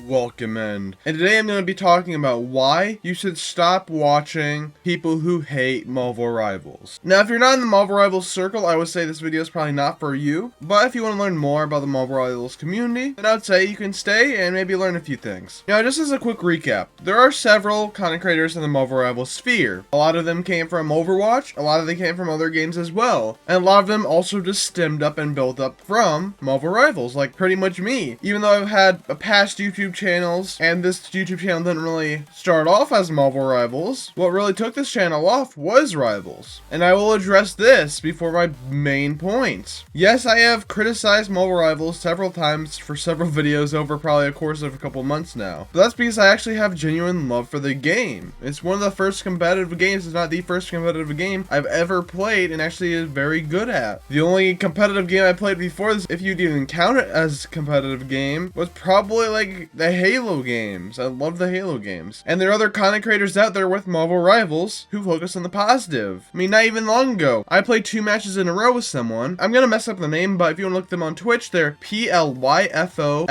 welcome in. And today I'm going to be talking about why you should stop watching people who hate Marvel Rivals. Now, if you're not in the Marvel Rivals circle, I would say this video is probably not for you. But if you want to learn more about the Marvel Rivals community, then I would say you can stay and maybe learn a few things. Now, just as a quick recap, there are several content creators in the Marvel Rivals sphere. A lot of them came from Overwatch, a lot of them came from other games as well. And a lot of them also just stemmed up and built up from Marvel Rivals, like pretty much me. Even though I've had a past YouTube channels, and this YouTube channel didn't really start off as Marvel Rivals, what really took this channel off was Rivals. And I will address this before my main point. Yes, I have criticized Marvel Rivals several times for several videos over probably a course of a couple months now. But that's because I actually have genuine love for the game. It's one of the first competitive games, if not the first competitive game I've ever played and actually is very good at. The only competitive game I played before this, if you'd even count it as a competitive game, was probably like the Halo games. I love the Halo games. And there are other content creators out there with Marvel Rivals who focus on the positive. I mean, not even long ago, I played 2 matches in a row with someone. I'm gonna mess up the name, but if you want to look them on Twitch, they're PLYFOFUN.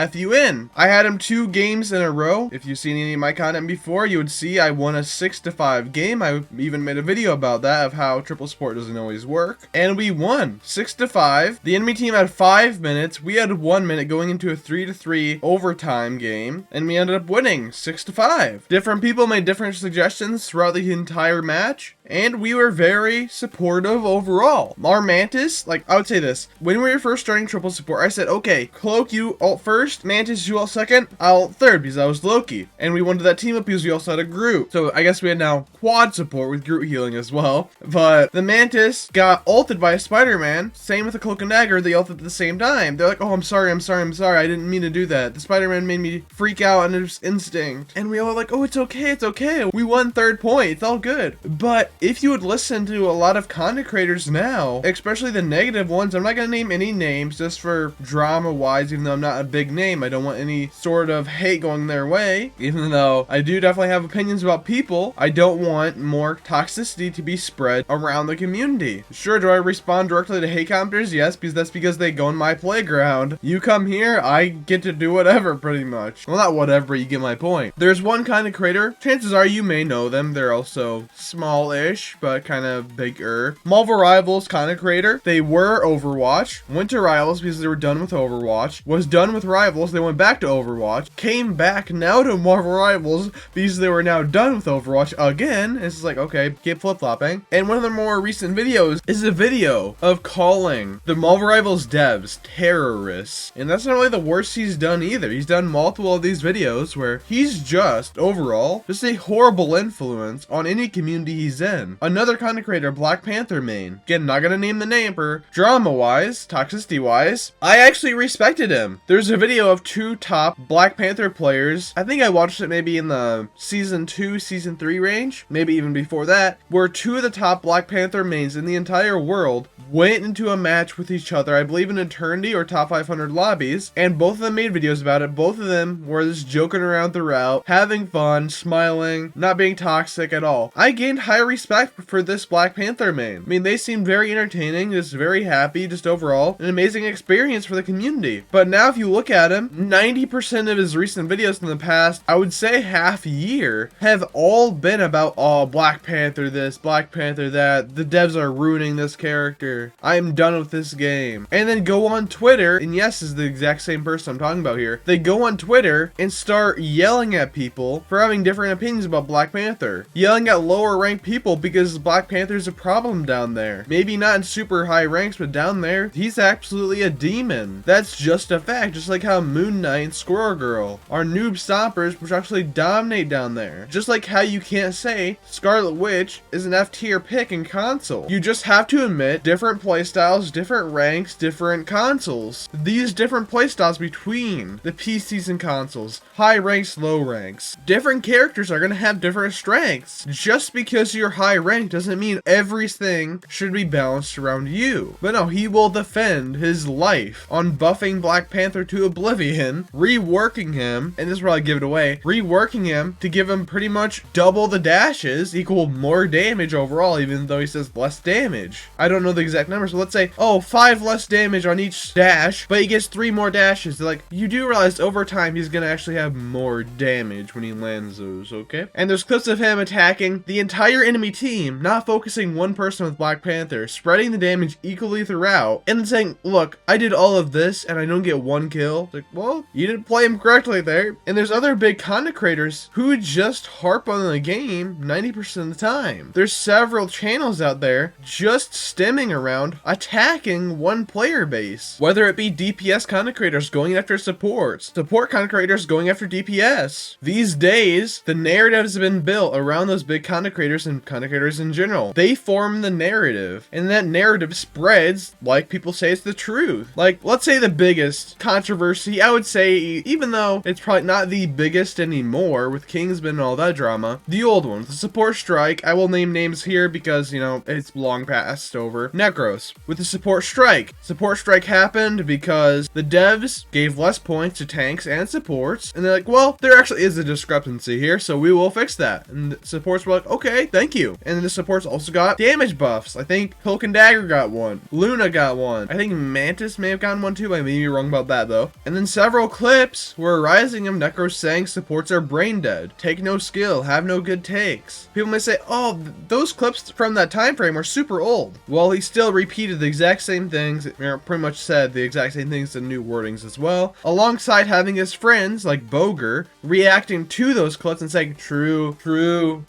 I had him 2 games in a row. If you've seen any of my content before, you would see I won a 6-5 game. I even made a video about that, of how triple support doesn't always work. And we won 6-5. The enemy team had 5 minutes. We had 1 minute going into a 3-3 overtime game, and we ended up winning 6-5. Different people made different suggestions throughout the entire match, and we were very supportive overall. Our Mantis, like, I would say this, when we were first starting triple support, I said, okay, Cloak, you ult first, Mantis, you ult second, I'll ult third, because I was Loki. And we wanted that team up because we also had a Groot. So I guess we had now quad support with Groot healing as well. But the Mantis got ulted by a Spider-Man. Same with the Cloak and Dagger, they ulted at the same time. They're like, oh, I'm sorry, I didn't mean to do that. The Spider-Man made me freak out and it was instinct. And we all were like, oh, it's okay. We won 3rd point, it's all good. But if you would listen to a lot of content creators now, especially the negative ones, I'm not going to name any names just for drama wise, even though I'm not a big name. I don't want any sort of hate going their way. Even though I do definitely have opinions about people, I don't want more toxicity to be spread around the community. Sure, do I respond directly to hate commenters? Yes, because that's because they go in my playground. You come here, I get to do whatever pretty much. Well, not whatever, you get my point. There's one content creator, chances are you may know them. They're also small-ish, but kind of bigger. Marvel Rivals content creator. They were Overwatch, went to Rivals because they were done with Overwatch, was done with Rivals, they went back to Overwatch, came back now to Marvel Rivals because they were now done with Overwatch again. It's just like, okay, keep flip-flopping. And one of their more recent videos is a video of calling the Marvel Rivals devs terrorists. And that's not really the worst he's done either. He's done multiple of these videos where he's just, overall, just a horrible influence on any community he's in. Another content creator, Black Panther main. Again, not gonna name the name for drama-wise, toxicity-wise. I actually respected him. There's a video of 2 top Black Panther players. I think I watched it maybe in the season 2, season 3 range, maybe even before that, where 2 of the top Black Panther mains in the entire world went into a match with each other, I believe in Eternity or top 500 lobbies, and both of them made videos about it. Both of them were just joking around throughout, having fun, smiling, not being toxic at all. I gained high respect for this Black Panther main. I mean, they seemed very entertaining, just very happy, just overall an amazing experience for the community. But now if you look at him, 90% of his recent videos in the past, I would say half year, have all been about, oh, Black Panther this, Black Panther that, the devs are ruining this character, I am done with this game. And then go on Twitter, and yes, this is the exact same person I'm talking about here. They go on Twitter and start yelling at people for having different opinions about Black Panther. Yelling at lower ranked people because Black Panther's a problem down there. Maybe not in super high ranks, but down there, he's absolutely a demon. That's just a fact, just like how Moon Knight and Squirrel Girl are noob stompers which actually dominate down there. Just like how you can't say Scarlet Witch is an F tier pick in console. You just have to admit different playstyles, different ranks, different consoles. These different playstyles between the PCs and consoles, high ranks, low ranks. Different characters are going to have different strengths. Just because you're high high rank doesn't mean everything should be balanced around you. But no, he will defend his life on buffing Black Panther to oblivion, reworking him, and this will probably give it away, reworking him to give him pretty much double the dashes, equal more damage overall, even though he says less damage. I don't know the exact numbers, so let's say, oh, 5 less damage on each dash, but he gets 3 more dashes. They're like, you do realize over time he's gonna actually have more damage when he lands those, okay? And there's clips of him attacking the entire enemy team, not focusing one person with Black Panther, spreading the damage equally throughout, and then saying, look, I did all of this and I don't get 1 kill. It's like, well, you didn't play him correctly there. And there's other big content creators who just harp on the game 90% of the time. There's several channels out there just stemming around attacking one player base, whether it be DPS content creators going after support content creators going after DPS. These days, the narrative has been built around those big content creators and content creators in general. They form the narrative, and that narrative spreads like people say it's the truth. Like, let's say the biggest controversy, I would say, even though it's probably not the biggest anymore with Kingsman and all that drama, the old one, the support strike, I will name names here because, you know, it's long past over. Necros, with the support strike happened because the devs gave less points to tanks and supports, and they're like, well, there actually is a discrepancy here, so we will fix that. And the supports were like, okay, thank you. And the supports also got damage buffs. I think Cloak and Dagger got one, Luna got one, I think Mantis may have gotten one too, I may be wrong about that though. And then several clips were arising of Necros saying supports are brain dead, take no skill, have no good takes. People may say, oh, those clips from that time frame are super old. Well, he still repeated the exact same things, pretty much said the exact same things in new wordings as well, alongside having his friends like Boger reacting to those clips and saying, true,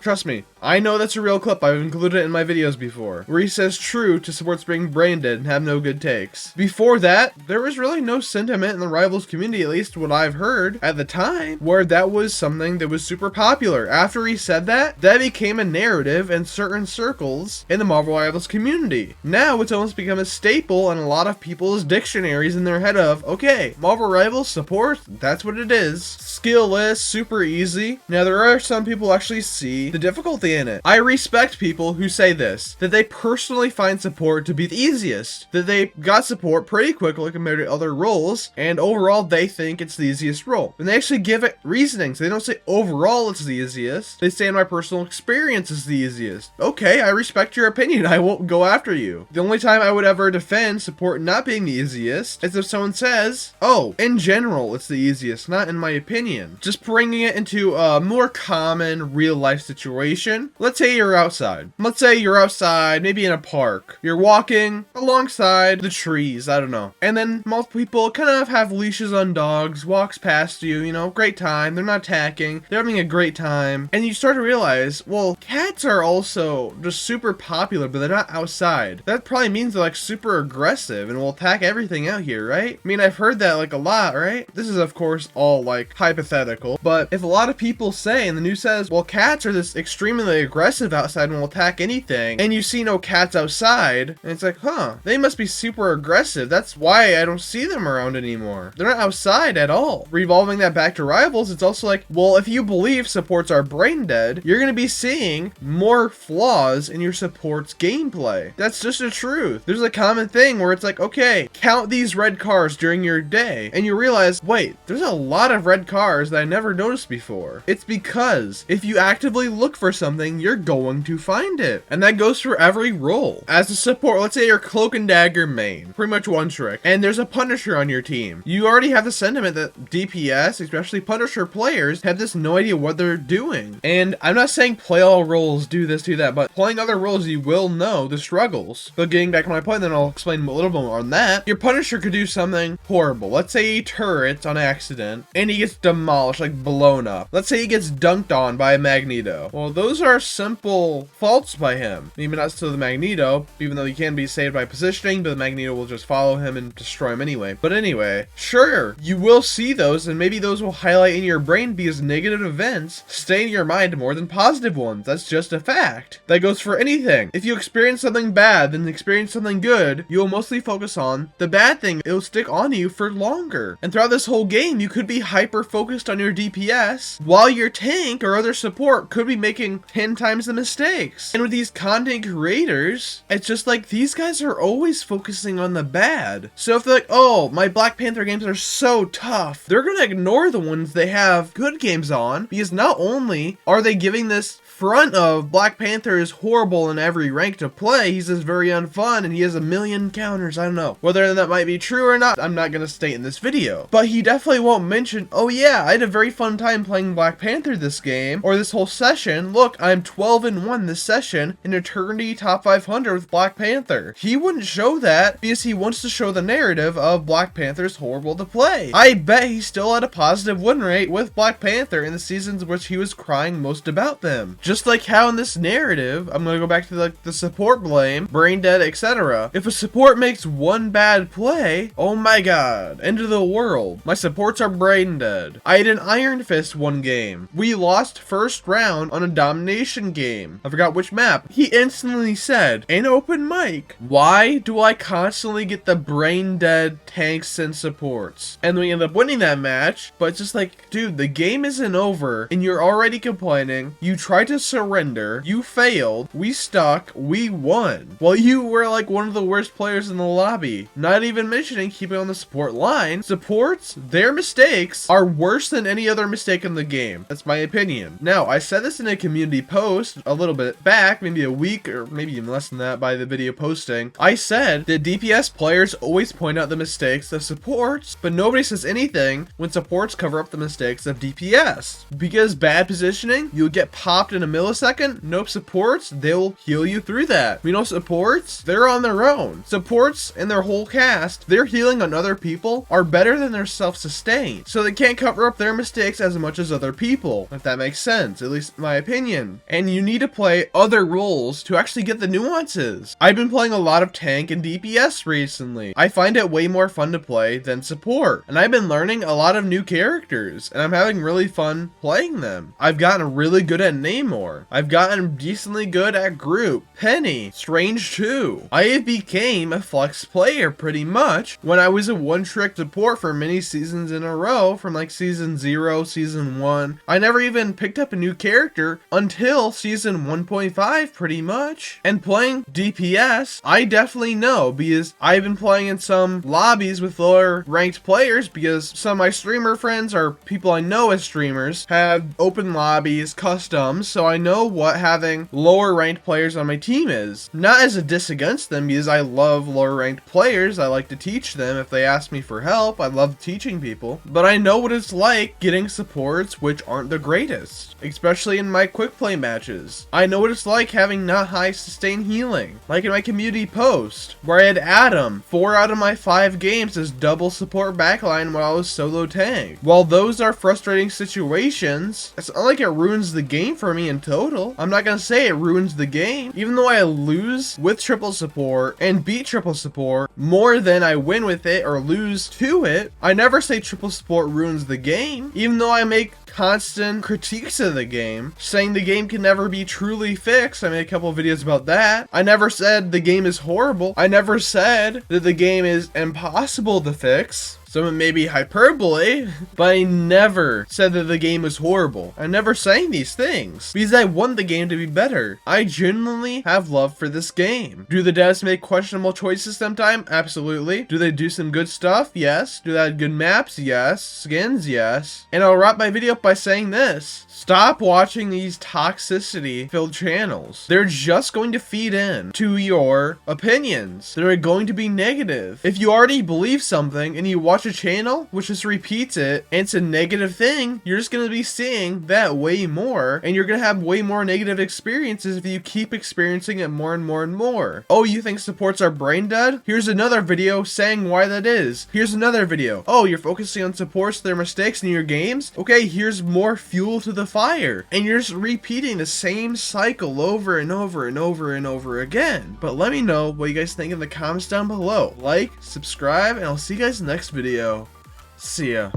trust me, I know that's a real clip, I've included it in my videos before, where he says true to supports being brain dead and have no good takes. Before that, there was really no sentiment in the Rivals community, at least what I've heard at the time, where that was something that was super popular. After he said that became a narrative in certain circles in the Marvel Rivals community. Now it's almost become a staple in a lot of people's dictionaries in their head of, okay, Marvel Rivals support, that's what it is. Skill-less, super easy. Now there are some people actually see the difficulty in it. I respect people who say this, that they personally find support to be the easiest, that they got support pretty quickly compared to other roles, and overall they think it's the easiest role. And they actually give it reasonings. They don't say overall it's the easiest. They say in my personal experience it's the easiest. Okay, I respect your opinion. I won't go after you. The only time I would ever defend support not being the easiest is if someone says, oh, in general it's the easiest, not in my opinion. Just bringing it into a more common real life situation. Let's say you're outside. Let's say you're outside, maybe in a park. You're walking alongside the trees, I don't know. And then multiple people kind of have leashes on dogs, walks past you, you know, great time. They're not attacking. They're having a great time. And you start to realize, well, cats are also just super popular, but they're not outside. That probably means they're like super aggressive and will attack everything out here, right? I mean, I've heard that like a lot, right? This is of course all like hypothetical, but if a lot of people say, and the news says, well, cats are this extremely aggressive outside and will attack anything, and you see no cats outside, and it's like, huh, they must be super aggressive. That's why I don't see them around anymore. They're not outside at all. Revolving that back to Rivals, it's also like, well, if you believe supports are brain dead, you're gonna be seeing more flaws in your support's gameplay. That's just the truth. There's a common thing where it's like, okay, count these red cars during your day, and you realize, wait, there's a lot of red cars that I never noticed before. It's because if you actively look for something, you're going to find it. And that goes for every role. As a support, let's say you're Cloak and Dagger main, pretty much one trick, and there's a Punisher on your team. You already have the sentiment that DPS, especially Punisher players, have this no idea what they're doing. And I'm not saying play all roles, do this, do that, but playing other roles, you will know the struggles. But getting back to my point, then I'll explain a little bit more on that. Your Punisher could do something horrible. Let's say he turrets on accident, and he gets demolished, like blown up. Let's say he gets dunked on by a Magneto. Well, those are simple faults by him. Maybe not to the Magneto, even though he can be saved by positioning, but the Magneto will just follow him and destroy him anyway. But anyway, sure, you will see those, and maybe those will highlight in your brain because negative events stay in your mind more than positive ones. That's just a fact. That goes for anything. If you experience something bad, then experience something good, you will mostly focus on the bad thing. It will stick on you for longer. And throughout this whole game, you could be hyper focused on your DPS, while your tank or other support could be making 10 times the mistakes. And with these content creators, it's just like these guys are always focusing on the bad. So if they're like, oh, my Black Panther games are so tough, they're gonna ignore the ones they have good games on, because not only are they giving this front of Black Panther is horrible in every rank to play, he's just very unfun and he has a million counters. I don't know whether that might be true or not. I'm not gonna state in this video, but he definitely won't mention, oh yeah, I had a very fun time playing Black Panther this game or this whole session. Look, I'm 12-1 this session in Eternity Top 500 with Black Panther. He wouldn't show that because he wants to show the narrative of Black Panther's horrible to play. I bet he still had a positive win rate with Black Panther in the seasons which he was crying most about them. Just like how in this narrative, I'm gonna go back to like the support blame, brain dead, etc. If a support makes one bad play, oh my god, end of the world. My supports are brain dead. I had an Iron Fist one game. We lost first round on a domination game. I forgot which map. He instantly said, in open mic, why do I constantly get the brain dead tanks and supports? And we end up winning that match, but it's just like, dude, the game isn't over and you're already complaining. You tried to surrender, you failed, we stuck, we won. Well, you were like one of the worst players in the lobby. Not even mentioning keeping on the support line. Supports, their mistakes are worse than any other mistake in the game. That's my opinion. Now, I said this in a community post a little bit back, maybe a week or maybe even less than that by the video posting. I said that DPS players always point out the mistakes of supports, but nobody says anything when supports cover up the mistakes of DPS. Because bad positioning, you'll get popped in a millisecond. Nope, supports, they'll heal you through that. You know, supports, they're on their own. Supports and their whole cast, their healing on other people are better than their self-sustain. So they can't cover up their mistakes as much as other people, if that makes sense, at least in my opinion. And you need to play other roles to actually get the nuances. I've been playing a lot of tank and DPS recently. I find it way more fun to play than support. And I've been learning a lot of new characters, and I'm having really fun playing them. I've gotten really good at Namor. I've gotten decently good at Group, Penny, Strange 2. I became a flex player pretty much when I was a one-trick support for many seasons in a row, from like season 0, season 1. I never even picked up a new character until season 1.5 pretty much. And playing DPS, I definitely know because I've been playing in some lobbies with lower ranked players because some of my streamer friends or people I know as streamers have open lobbies, customs, so I know what having lower ranked players on my team is. Not as a diss against them because I love lower ranked players. I like to teach them if they ask me for help. I love teaching people, but I know what it's like getting supports which aren't the greatest, especially in my quick play matches. I know what it's like having not high sustain healing, like in my community post where I had Adam 4 out of my 5 games as double support backline while I was solo tank. While those are frustrating situations, it's not like it ruins the game for me in total. I'm not gonna say it ruins the game. Even though I lose with triple support and beat triple support more than I win with it or lose to it, I never say triple support ruins the game. Even though I make constant critiques of the game, saying the game can never be truly fixed. I made a couple of videos about that. I never said the game is horrible. I never said that the game is impossible to fix. Some of it may be hyperbole, but I never said that the game was horrible. I'm never saying these things because I want the game to be better. I genuinely have love for this game. Do the devs make questionable choices sometimes? Absolutely. Do they do some good stuff? Yes. Do they have good maps? Yes. Skins? Yes. And I'll wrap my video up by saying this. Stop watching these toxicity-filled channels. They're just going to feed in to your opinions that are going to be negative. If you already believe something and you watch a channel which just repeats it and it's a negative thing, you're just going to be seeing that way more, and you're going to have way more negative experiences if you keep experiencing it more and more and more. Oh, you think supports are brain dead? Here's another video saying why that is. Here's another video. Oh, you're focusing on supports, their mistakes in your games? Okay, here's more fuel to the fire, and you're just repeating the same cycle over and over and over and over again. But let me know what you guys think in the comments down below. Like, subscribe, and I'll see you guys next video. See ya.